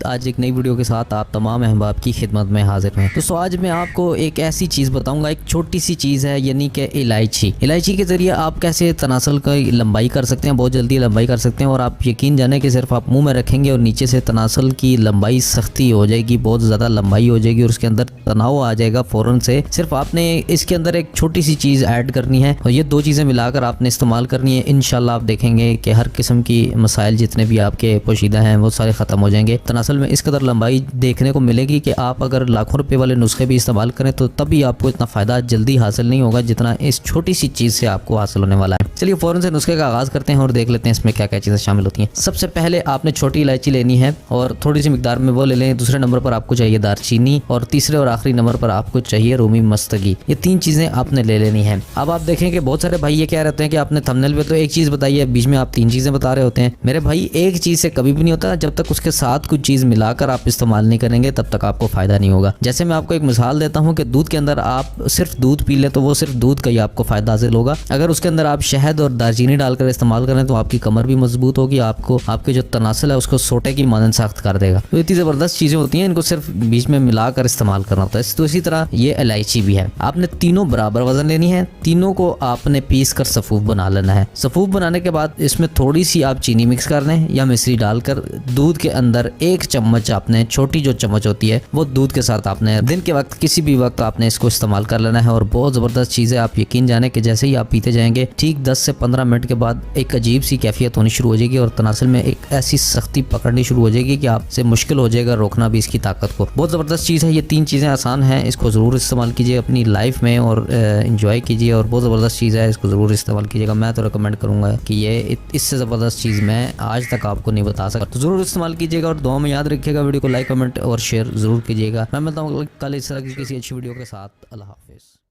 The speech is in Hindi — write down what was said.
आज एक नई वीडियो के साथ आप तमाम अहबाब की खिदमत में हाजिर हैं। दोस्तों आज मैं आपको एक ऐसी चीज़ बताऊंगा, एक छोटी सी चीज़ है, यानी कि इलायची। इलायची के ज़रिए आप कैसे तनासल का लंबाई कर सकते हैं, बहुत जल्दी लंबाई कर सकते हैं। और आप यकीन जाने कि सिर्फ आप मुंह में रखेंगे और नीचे से तनासल की लंबाई सख्ती हो जाएगी, बहुत ज़्यादा लंबाई हो जाएगी और उसके अंदर तनाव आ जाएगा फ़ौरन से। सिर्फ आपने इसके अंदर एक छोटी सी चीज़ ऐड करनी है और ये दो चीज़ें मिलाकर आपने इस्तेमाल करनी है। इंशाल्लाह आप देखेंगे कि हर किस्म की मसाइल जितने भी आपके पोशीदा हैं वो सारे ख़त्म हो जाएंगे। तनासल में इस कदर लंबाई देखने को मिलेगी कि आप अगर लाखों रुपए वाले नुस्खे भी इस्तेमाल करें तो तब भी आपको इतना फ़ायदा जल्दी हासिल नहीं होगा जितना इस छोटी सी चीज़ से आपको हासिल होने वाला है। चलिए फ़ौरन से नुस्खे का आगाज़ करते हैं और देख लेते हैं इसमें क्या क्या चीज़ें शामिल होती हैं। सबसे पहले आपने छोटी इलायची लेनी है और थोड़ी सी मिकदार में वो ले लें। दूसरे नंबर पर आपको चाहिए दारचीनी और तीसरे और आखिरी नंबर पर आपको चाहिए रूमी मस्तगी। ये तीन चीज़ें आपने ले लेनी है। अब आप देखें कि बहुत सारे भाई ये कह रहते हैं कि आपने थंबनेल पे तो एक चीज़ बताई है, बीच में आप तीन चीज़ें बता रहे होते हैं। मेरे भाई एक चीज़ से कभी भी नहीं होता, जब तक उसके साथ कुछ चीज़ मिलाकर आप इस्तेमाल नहीं करेंगे तब तक आपको फ़ायदा नहीं होगा। जैसे मैं आपको एक मिसाल देता हूँ कि दूध के अंदर आप सिर्फ दूध पी लें तो वो सिर्फ दूध का ही आपको फ़ायदा हासिल होगा। अगर उसके अंदर आप शहद और दालचीनी डालकर इस्तेमाल करें तो आपकी कमर भी मजबूत होगी, आपको आपके जो तनासल है उसको सोटे की मानंद सख्त कर देगा। तो इतनी ज़बरदस्त चीज़ें होती हैं, इनको सिर्फ बीच में मिलाकर इस्तेमाल करना होता है। तो इसी तरह ये इलायची भी है। आपने तीनों बराबर वजन लेनी है, तीनों को आपने पीस कर सफ़ूफ बना लेना है। सफ़ूफ बनाने के बाद इसमें थोड़ी सी आप चीनी मिक्स कर लें या मिश्री डालकर दूध के अंदर एक चम्मच आपने, छोटी जो चम्मच होती है वो दूध के साथ आपने दिन के वक्त किसी भी वक्त आपने इसको इस्तेमाल कर लेना है। और बहुत ज़बरदस्त चीज़ है, आप यकीन जाने कि जैसे ही आप पीते जाएंगे ठीक 10 से 15 मिनट के बाद एक अजीब सी कैफियत होनी शुरू हो जाएगी और तनासल में एक ऐसी सख्ती पकड़नी शुरू हो जाएगी कि आपसे मुश्किल हो जाएगा रोकना भी इसकी ताकत को। बहुत ज़बरदस्त चीज़ है। ये तीन चीज़ें आसान हैं, इसको ज़रूर इस्तेमाल कीजिए अपनी लाइफ में और इंजॉय कीजिए। और बहुत ज़बरदस्त चीज़ है, इसको ज़रूर इस्तेमाल कीजिएगा। मैं तो रिकमेंड करूँगा कि ये इससे ज़बरदस्त चीज़ मैं आज तक आपको नहीं बता सकता, तो ज़रूर इस्तेमाल कीजिएगा और दुआ में याद रखिएगा। वीडियो को लाइक, कमेंट और शेयर ज़रूर कीजिएगा। मैं मिलता हूँ कल इस तरह की किसी अच्छी वीडियो के साथ। अल्लाह हाफिज़।